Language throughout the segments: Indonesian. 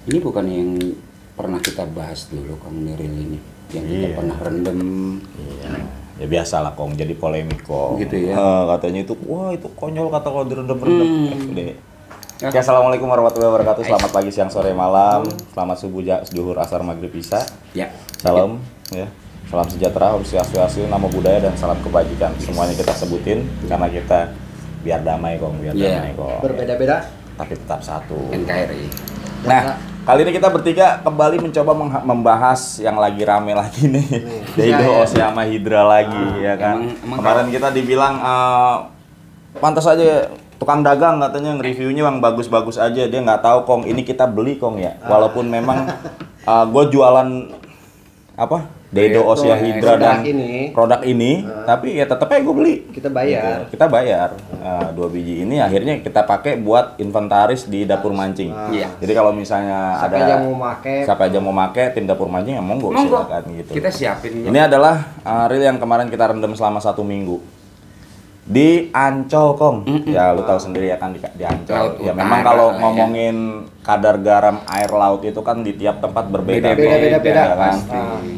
Ini bukan yang pernah kita bahas dulu Kang Niril ini, yang kita pernah rendam. Iya. Ya biasa lah Kong, jadi polemik kok. Gitu ya. Katanya itu, wah itu konyol kata kalau direndam-rendam. Oke, assalamualaikum warahmatullahi wabarakatuh. Selamat pagi, siang, sore, malam. Selamat subuh, zuhur, asar, maghrib, isya. Ya. Salam, ya. Salam sejahtera, Om Swastiastu, Namo Buddhaya, dan salam kebajikan. Semuanya kita sebutin karena kita biar damai Kong, biar damai Kong. Berbeda-beda, tapi tetap satu. NKRI. Nah, kali ini kita bertiga kembali mencoba membahas yang lagi rame lagi nih, Daido Osea sama Hydra lagi, ya kan. Emang Kemarin kita dibilang pantas aja tukang dagang katanya nge-reviewnya yang bagus-bagus aja, dia nggak tahu Kong, ini kita beli Kong ya. Walaupun memang gue jualan apa Daido Osea Hydra dan produk ini, tapi ya tetep aja gue beli. kita bayar. Gitu. Kita bayar 2 biji ini akhirnya kita pakai buat inventaris di dapur mancing. Jadi kalau misalnya siapa aja mau make tim dapur mancing ya monggo silakan gitu. Kita siapin. Ini adalah reel yang kemarin kita rendam selama 1 minggu di Ancol Kong. Ya lu tahu sendiri ya kan di Ancol. Ya memang kalau ngomongin kadar garam air laut itu kan di tiap tempat berbeda. Beda-beda kan.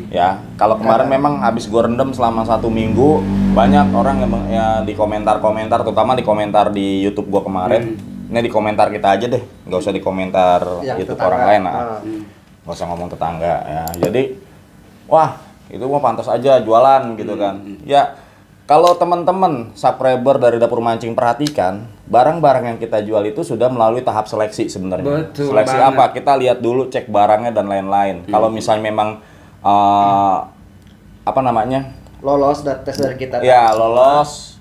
Ya, kalau kemarin memang habis gue rendam selama 1 minggu, banyak orang yang ya di komentar-komentar, terutama di komentar di YouTube gue kemarin. Ini di komentar kita aja deh, nggak usah di komentar YouTube orang lain. Nggak usah ngomong tetangga ya. Jadi, wah itu mah pantas aja jualan gitu kan. Ya, kalau teman-teman subscriber dari Dapur Mancing perhatikan, barang-barang yang kita jual itu sudah melalui tahap seleksi sebenarnya. Seleksi banget. Apa? Kita lihat dulu, cek barangnya dan lain-lain. Kalau misalnya memang apa namanya? Lolos dari tes dari kita. Ya, lolos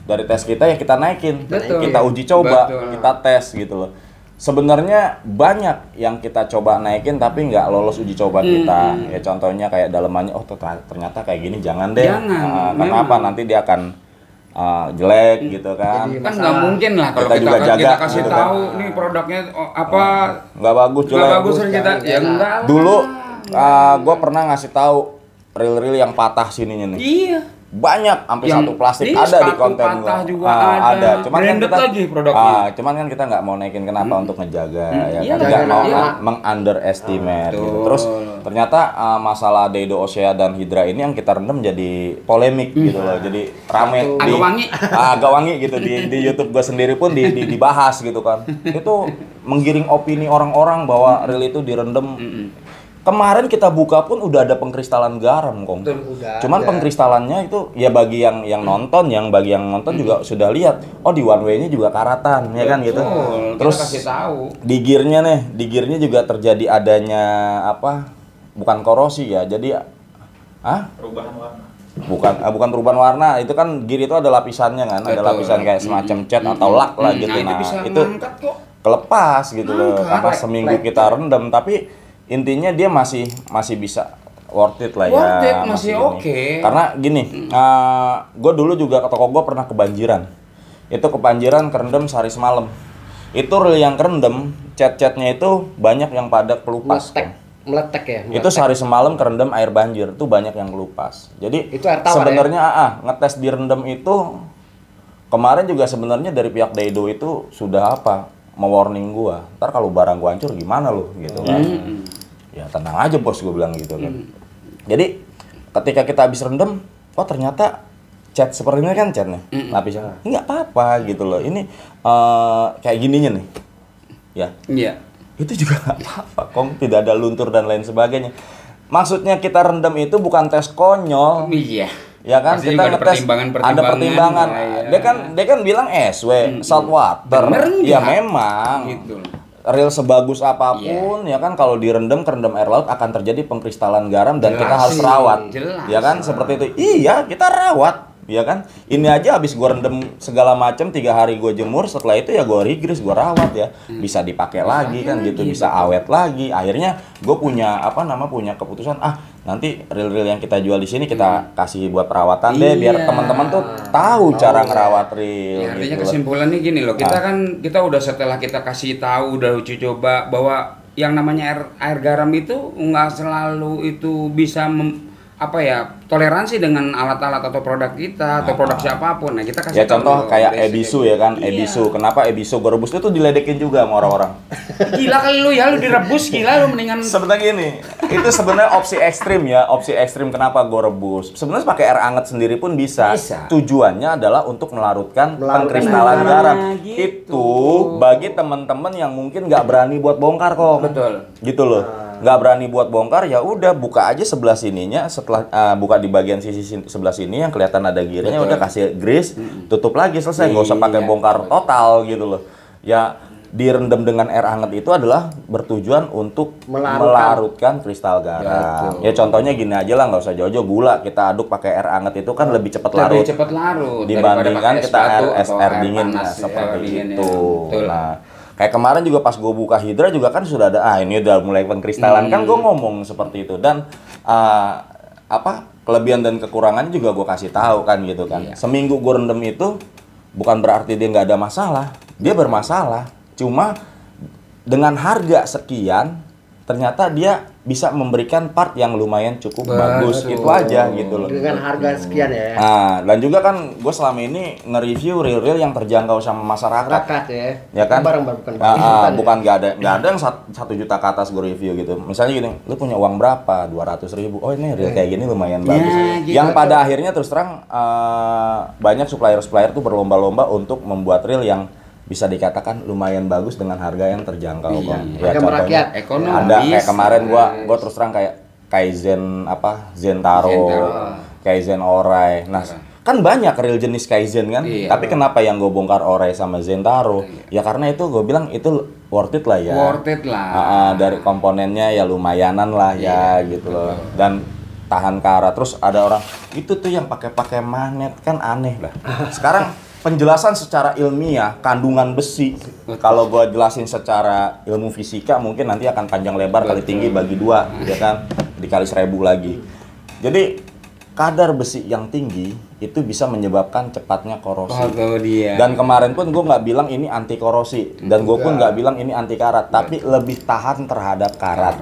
dari tes kita ya kita naikin. Kita uji coba, kita tes gitu loh. Sebenarnya banyak yang kita coba naikin tapi nggak lolos uji coba kita. Ya contohnya kayak dalemannya, oh ternyata kayak gini, jangan deh. Kenapa? Nanti dia akan jelek gitu kan. Kan nggak mungkin lah kalau kita kasih gitu tahu kan. nih produknya apa nggak bagus, jelek. Nggak bagus kita. Ya enggak. Dulu gue pernah ngasih tahu reel-reel yang patah sininya nih. Iya. Banyak, hampir satu plastik ada di konten gua. Ada. Cuman kan kita lagi produknya. Cuman kan kita nggak mau naikin kenapa untuk ngejaga ya kan, nggak mau meng-underestimate gitu. Terus ternyata masalah Daido Osea dan Hydra ini yang kita rendam jadi polemik gitu loh. Jadi rame agak wangi gitu di YouTube gua sendiri pun dibahas gitu kan. Itu menggiring opini orang-orang bahwa reel itu direndam. Kemarin kita buka pun udah ada pengkristalan garam, Kong. Cuman pengkristalannya itu ya bagi yang nonton, bagi yang nonton juga sudah lihat. Oh, di one way-nya juga karatan, ya kan gitu. Terus kasih tahu. Di gearnya juga terjadi adanya apa? Bukan korosi ya. Jadi perubahan warna. Bukan perubahan warna, itu kan gear itu ada lapisannya kan, ada lapisan kayak semacam cat atau lak lah gitu. Itu kelepas gitu loh. Karena seminggu kita rendam, tapi intinya dia masih bisa worth it lah ya. Masih oke. Karena gini, gue dulu juga ke toko gue pernah kebanjiran. Itu kebanjiran kerendam sehari semalam. Itu reel yang kerendam, cat-catnya itu banyak yang pada kelupas. Meletek ya. Itu sehari semalam kerendam air banjir, itu banyak yang kelupas. Jadi sebenarnya ngetes direndam itu kemarin juga sebenarnya dari pihak Daido itu sudah mewarning gua. Ntar kalau barang gua hancur gimana lo gitu kan. Ya tenang aja bos, gue bilang gitu kan. Jadi ketika kita habis rendam, oh ternyata cat seperti ini kan catnya, lapisnya. Nggak apa-apa gitu loh. Ini kayak gininya nih. Ya. Iya. Itu juga nggak apa-apa. Kong tidak ada luntur dan lain sebagainya. Maksudnya kita rendam itu bukan tes konyol. Iya. Ya kan, kita ngetes ada pertimbangan. Dia kan bilang SW, salt water. Ya memang. Gitu. Reel sebagus apapun ya kan kalau kerendam air laut akan terjadi pengkristalan garam dan kita harus rawat. Ya kan seperti itu. Iya, kita rawat. Ya kan? Ini aja habis gua rendam segala macam 3 hari gua jemur, setelah itu ya gua rigris, gua rawat ya. Bisa dipakai lagi kan gitu, bisa awet lagi. Akhirnya gua punya punya keputusan nanti reel-reel yang kita jual di sini kita kasih buat perawatan deh biar teman-teman tuh tahu cara ngerawat reel. Ya, artinya gitu kesimpulannya gini loh, kita udah setelah kita kasih tahu, udah uji coba bahwa yang namanya air garam itu nggak selalu itu bisa apa ya, toleransi dengan alat-alat atau produk kita atau produk siapapun. Nah, kita kasih ya contoh kayak basic Ebisu ya kan, Ebisu. Kenapa Ebisu gue rebus itu diledekin juga sama orang-orang. Gila kali lu ya, lu direbus gila, lu mendingan Sebenarnya gini, itu sebenarnya opsi ekstrim ya, opsi ekstrim kenapa gue rebus. Sebenarnya pakai air hangat sendiri pun bisa. Tujuannya adalah untuk melarutkan pengkristalan garam. Gitu. Itu bagi teman-teman yang mungkin nggak berani buat bongkar kok. Betul. Gitu loh. Nggak berani buat bongkar, ya udah buka aja sebelah sininya, setelah buka di bagian sisi sebelah sini yang kelihatan ada girinya, udah kasih grease, tutup lagi, selesai. Nggak usah pakai bongkar total gitu loh. Ya direndam dengan air hangat itu adalah bertujuan untuk melarutkan kristal garam. Ya contohnya gini aja lah, nggak usah jauh-jauh, gula kita aduk pakai air hangat itu kan lebih cepat larut. Lebih cepat larut dibandingkan kita air air dingin seperti itu. Nah, kayak kemarin juga pas gue buka Hydra juga kan sudah ada, ini udah mulai pengkristalan kan gue ngomong seperti itu. Dan kelebihan dan kekurangannya juga gue kasih tahu kan gitu kan. Seminggu gue rendam itu bukan berarti dia nggak ada masalah, dia bermasalah. Cuma dengan harga sekian ternyata dia bisa memberikan part yang lumayan cukup bagus, itu aja gitu loh. Dengan harga sekian ya. Nah, dan juga kan gue selama ini nge-review reel-reel yang terjangkau sama masyarakat ya kan? Bukan nggak ada yang 1 juta ke atas gue review gitu. Misalnya gini, lu punya uang berapa? 200.000. Oh ini reel kayak gini lumayan bagus. Gitu. Yang pada akhirnya terus terang banyak supplier untuk berlomba-lomba untuk membuat reel yang bisa dikatakan lumayan bagus dengan harga yang terjangkau kok. Ya contohnya ada kayak kemarin gua terus terang kayak Kaizen Zentaro, Kaizen Orai. Nah, kan banyak reel jenis Kaizen kan. Tapi kenapa yang gue bongkar Orai sama Zentaro? Ya karena itu gue bilang itu worth it lah ya. Worth it lah. Dari komponennya ya lumayanan lah ya gitu loh. Dan tahan karat. Terus ada orang itu tuh yang pakai magnet, kan aneh lah. Sekarang penjelasan secara ilmiah kandungan besi, kalau gue jelasin secara ilmu fisika mungkin nanti akan panjang lebar kali tinggi bagi 2 ya kan, dikali 1000 lagi. Jadi kadar besi yang tinggi itu bisa menyebabkan cepatnya korosi. Dan kemarin pun gue nggak bilang ini anti korosi, dan gue pun nggak bilang ini anti karat, tapi lebih tahan terhadap karat.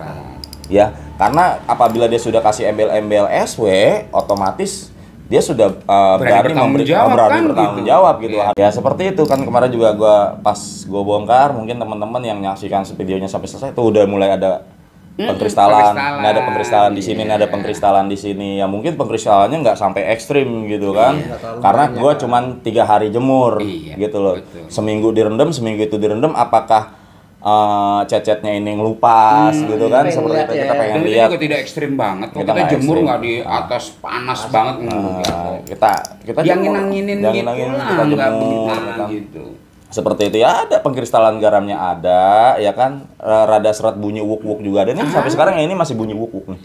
Ya, karena apabila dia sudah kasih embel-embel SW, otomatis dia sudah berani bertanggung jawab gitu. Ya seperti itu kan, kemarin juga pas gue bongkar, mungkin teman-teman yang nyaksikan videonya sampai selesai itu udah mulai ada pengkristalan. Ini ada pengkristalan di sini, ini ada pengkristalan di sini. Ya mungkin pengkristalannya nggak sampai ekstrim gitu kan. Karena gue cuman 3 hari jemur gitu loh. Seminggu direndam, seminggu itu direndam, apakah cecetnya ini ngelupas gitu kan, seperti itu kita pengen lihat. Juga tidak ekstrim banget, kita jemur nggak di atas panas banget, kita angin-anginin gitu lah, kita jemur gitu. Seperti itu ya, ada pengkristalan garamnya ada ya kan, rada seret bunyi wuk-wuk juga ada nih. Sampai sekarang ini masih bunyi wuk-wuk nih.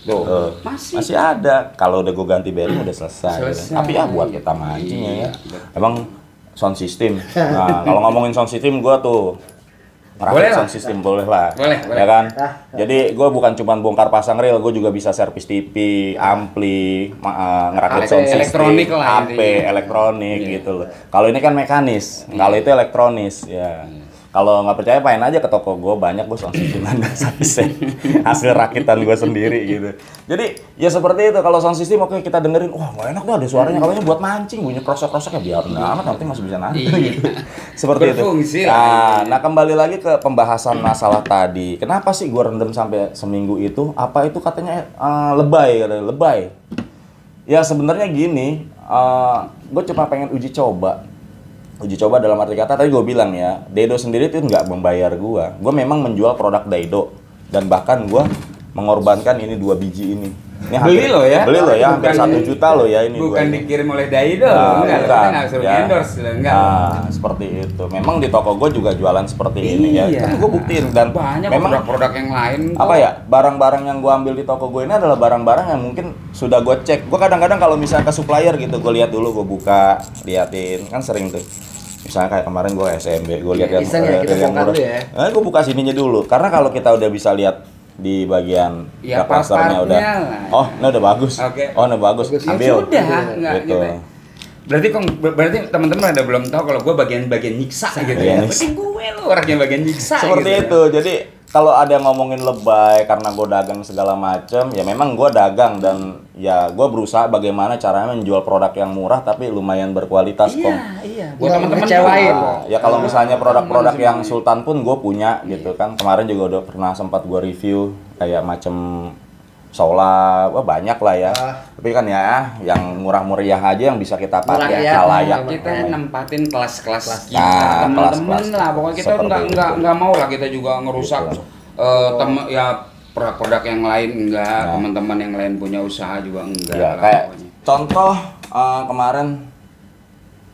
Tuh, masih ada. Kalau udah gue ganti bearing udah selesai. Gitu. Tapi ya buat kita mancing ya. Emang sound system. Nah, kalau ngomongin sound system gue tuh boleh sound system boleh lah, ya kan. Jadi gue bukan cuma bongkar pasang reel, gue juga bisa servis TV, ampli, ngerakit sound system, HP, elektronik gitu loh. Kalau ini kan mekanis, kalau itu elektronis ya. Kalau nggak percaya main aja ke toko gue, banyak gue sound system hasil rakitan gue sendiri gitu. Jadi ya seperti itu, kalau sound system oke kita dengerin, wah nggak enak tuh ada suaranya, kalau buat mancing bunyi krosok-krosok ya biar amat, nanti masih bisa nanti. Seperti itu. Nah kembali lagi ke pembahasan masalah tadi, kenapa sih gue rendam sampai seminggu itu? Apa itu katanya lebay? Ya sebenarnya gini, gue cuma pengen uji coba dalam arti kata, tadi gue bilang ya, Daido sendiri itu nggak membayar gue memang menjual produk Daido, dan bahkan gue mengorbankan ini 2 biji ini. Ini beli lo ya, hampir 1 juta lo ya ini. Bukan dikirim oleh Daido, enggak, kita nggak suruh endorse, enggak. Nah, seperti itu. Memang di toko gue juga jualan seperti ini ya. Tapi gue buktiin, dan banyak memang produk-produk yang lain. Apa ya, barang-barang yang gue ambil di toko gue ini adalah barang-barang yang mungkin sudah gue cek. Gue kadang-kadang kalau misalnya ke supplier gitu, gue lihat dulu, gue buka, liatin, kan sering tuh. Misalnya kayak kemarin gue SMB, gue lihat yang murah. Nah, gue buka sininya dulu, karena kalau kita udah bisa lihat di bagian clusternya udah, oh ini udah bagus, oh ini bagus, ambil. Sudah, gitu. Berarti teman-teman ada belum tahu kalau gue bagian nyiksa gitu ya. Berarti gue lo orangnya bagian nyiksa. Seperti gitu itu, jadi kalau ada yang ngomongin lebay karena gue dagang segala macem, ya memang gue dagang dan ya gue berusaha bagaimana caranya menjual produk yang murah tapi lumayan berkualitas kok. Iya. Buat teman-teman Kecewain. Ya kalau misalnya produk-produk yang Sultan pun gue punya gitu kan. Kemarin juga udah pernah sempat gue review kayak macem Sola, wah banyak lah ya. Tapi kan ya yang murah meriah aja yang bisa kita pakai layak. Kita nempatin kelas-kelas kita, Nah, teman-teman kelas-kelas lah. Pokoknya kita nggak mau lah kita juga ngerusak ya produk-produk yang lain enggak, teman-teman yang lain punya usaha juga enggak. Ya, lah, kayak pokoknya. contoh kemarin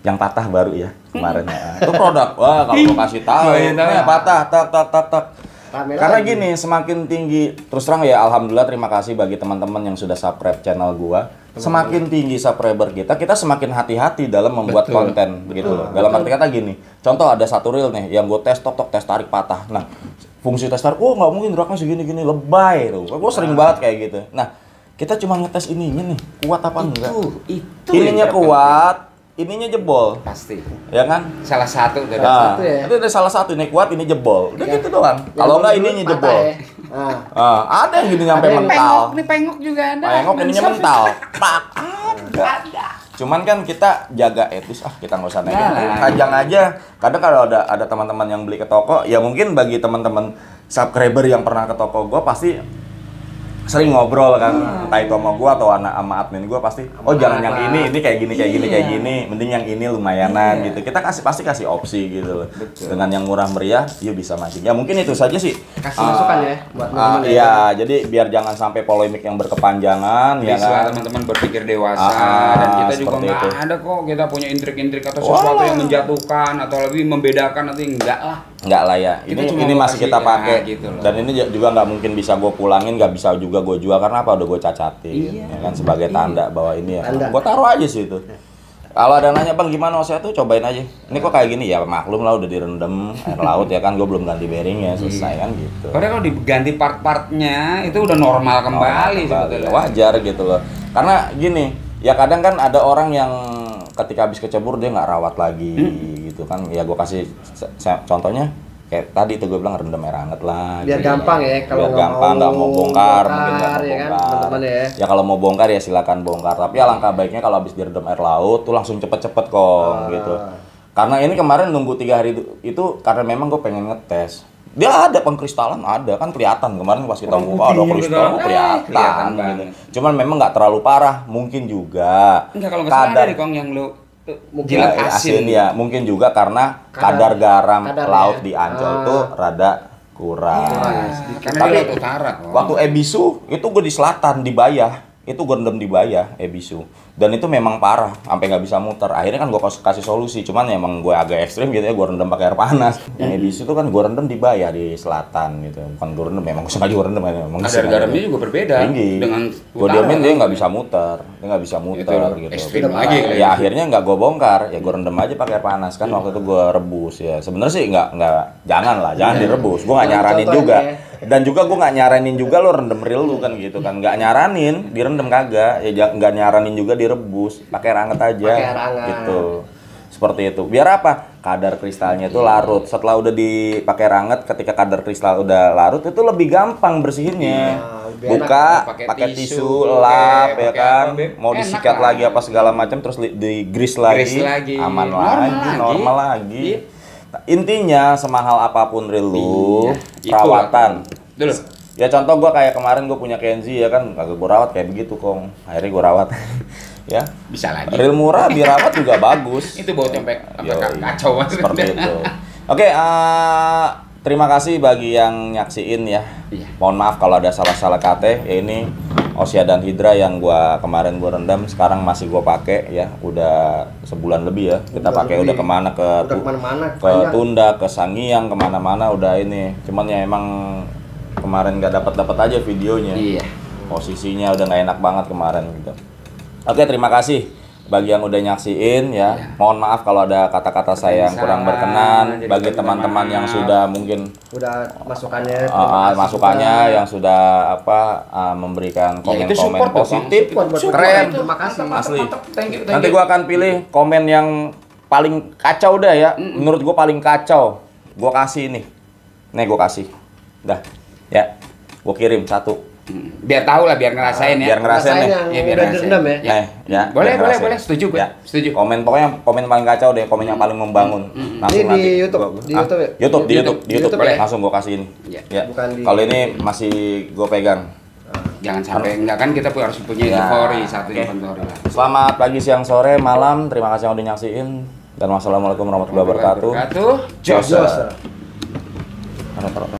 yang patah baru ya kemarin ya. Itu produk. Wah, kalau gua kasih tahu, ini patah tak. Karena gini, semakin tinggi, terus terang ya alhamdulillah terima kasih bagi teman-teman yang sudah subscribe channel gua. Semakin tinggi subscriber kita semakin hati-hati dalam membuat konten begitu loh. Dalam arti kata gini, contoh ada satu reel nih yang gue tes tes tarik patah. Nah, fungsi tes tarik, nggak mungkin dragnya segini-gini, lebay tuh. Gue sering banget kayak gitu. Nah, kita cuma ngetes ininya nih, kuat apa enggak? Itu Ininya kuat, ininya jebol. Pasti. Ya kan? Salah satu dari Nah, satu ya. itu ada salah satu, ini kuat, ini jebol. Udah gitu doang. Kalau enggak ininya jebol. Ada yang gini nyampe mental. Ini pengok juga ada. Pengok ininya mental. Pak, ada. Cuman kan kita jaga etis, kita nggak usah negatif. Kajang aja. Kadang kalau ada teman-teman yang beli ke toko, ya mungkin bagi teman-teman subscriber yang pernah ke toko gue pasti sering ngobrol kan, entah itu sama gue atau sama admin gue pasti, jangan yang ini kayak gini, mending yang ini lumayanan gitu. Kita pasti kasih opsi gitu loh. Dengan yang murah meriah, yuk bisa mancing. Ya mungkin itu saja sih. Kasih masukan ya buat teman-teman. Iya, jadi biar jangan sampai polemik yang berkepanjangan. Ya kan? Teman-teman berpikir dewasa dan kita juga nggak ada kok kita punya intrik-intrik atau sesuatu yang menjatuhkan atau lebih membedakan nanti enggak lah. Enggak lah ya, ini masih kita pakai gitu loh. Dan ini juga nggak mungkin bisa gue pulangin, nggak bisa juga gue jual karena apa, udah gue cacatin ya kan sebagai tanda bahwa ini ya gue taruh aja sih itu. Kalau ada nanya bang gimana OSEA tuh cobain aja, ini kok kayak gini ya maklum lah udah direndam air laut ya kan, gue belum ganti bearingnya selesai kan gitu. Karena kalau diganti part-partnya itu udah normal kembali sebetulnya. Wajar gitu loh, karena gini ya kadang kan ada orang yang ketika habis kecebur dia nggak rawat lagi gitu kan, ya gue kasih contohnya kayak tadi itu gue bilang rendam air hangat lah biar gitu. gampang ya, kalau nggak mau bongkar mungkin nggak mau ya kan, bongkar teman-teman ya kalau mau bongkar ya silakan bongkar, tapi alangkah baiknya kalau habis direndam air laut tuh langsung cepet-cepet kok gitu. Karena ini kemarin nunggu 3 hari itu karena memang gue pengen ngetes. Dia ada pengkristalan, ada kan kelihatan kemarin pas kita buka ada kristal kelihatan gitu. Cuman memang nggak terlalu parah, mungkin juga enggak, kalau nggak salah ada Kong yang lu mungkin asin ya, mungkin juga karena kadar garam laut di Ancol tuh rada kurang. Karena Tapi di laut utara kok. waktu Ebisu itu gue di selatan di Bayah, itu gue rendam di Bayah Ebisu. Dan itu memang parah, sampai nggak bisa muter. Akhirnya kan gue kasih solusi, cuman emang gue agak ekstrim gitu ya, gue rendam pakai air panas. Yang Ebisu itu kan gue rendam di Bayah di selatan gitu, bukan gue rendam, memang sengaja gue rendam. Kadar garamnya juga berbeda tinggi. Dengan Gue diamin dia nggak bisa muter, gitu. Ekstrim lagi. Ya akhirnya nggak gue bongkar, ya gue rendam aja pakai air panas kan. Waktu itu gue rebus ya. Sebenarnya sih nggak jangan direbus. Gue nggak nyaranin juga. Dan juga gue nggak nyaranin juga lo rendem reel lu kan gitu kan, nggak nyaranin direndam kagak ya, nggak nyaranin juga direbus pakai air hangat aja gitu, seperti itu. Biar apa, kadar kristalnya itu larut. Setelah udah dipakai air hangat, ketika kadar kristal udah larut itu lebih gampang bersihinnya. Buka pakai tisu lap ya kan, mau disikat lagi apa segala macam terus di grease lagi, aman normal lagi. Intinya semahal apapun reel lu, perawatan. Dulu. Ya contoh gue kayak kemarin gue punya Kenzi ya kan, kagak gue rawat kayak begitu Kong. Akhirnya gue rawat. Ya. Bisa lagi. Reel murah dirawat juga bagus. Itu bau sampai kacau banget. Seperti itu. Oke, terima kasih bagi yang nyaksiin ya. Mohon maaf kalau ada salah-salah kata. Ya ini OSEA dan Hydra yang kemarin gua rendam, sekarang masih gua pakai ya, udah sebulan lebih ya. Kita pakai udah kemana ke Tunda, ke Sangiang, kemana-mana udah ini. Cuman ya emang kemarin nggak dapat aja videonya. Iya. Posisinya udah nggak enak banget kemarin gitu. Oke, terima kasih bagi yang udah nyaksiin ya. Mohon maaf kalau ada kata-kata saya yang kurang berkenan. Bagi teman-teman yang sudah mungkin masukannya yang sudah memberikan komen-komen positif, keren, asli. Nanti gua akan pilih komen yang paling kacau dah ya. Menurut gua paling kacau, gua kasih ini. Nih gua kasih. Dah. Ya. Gua kirim satu. Biar tahu lah, biar ngerasain ya. Biar ngerasain nih. Yang biar udah direndam ya. Ya. Boleh, setuju gue. Ya. Setuju. Pokoknya komen paling kacau deh, komen yang paling membangun. Langsung Ini nanti di YouTube, di YouTube ya? di YouTube. boleh. Langsung gua kasih ini. Iya. Ya. Bukan di- Kalau ini masih gua pegang. Jangan sampai enggak kan kita harus punya Ya. inventory, satu Oke. inventory lah. Selamat pagi, siang, sore, malam. Terima kasih yang udah nyaksiin. Dan wassalamualaikum warahmatullahi wabarakatuh. Jos. Jos.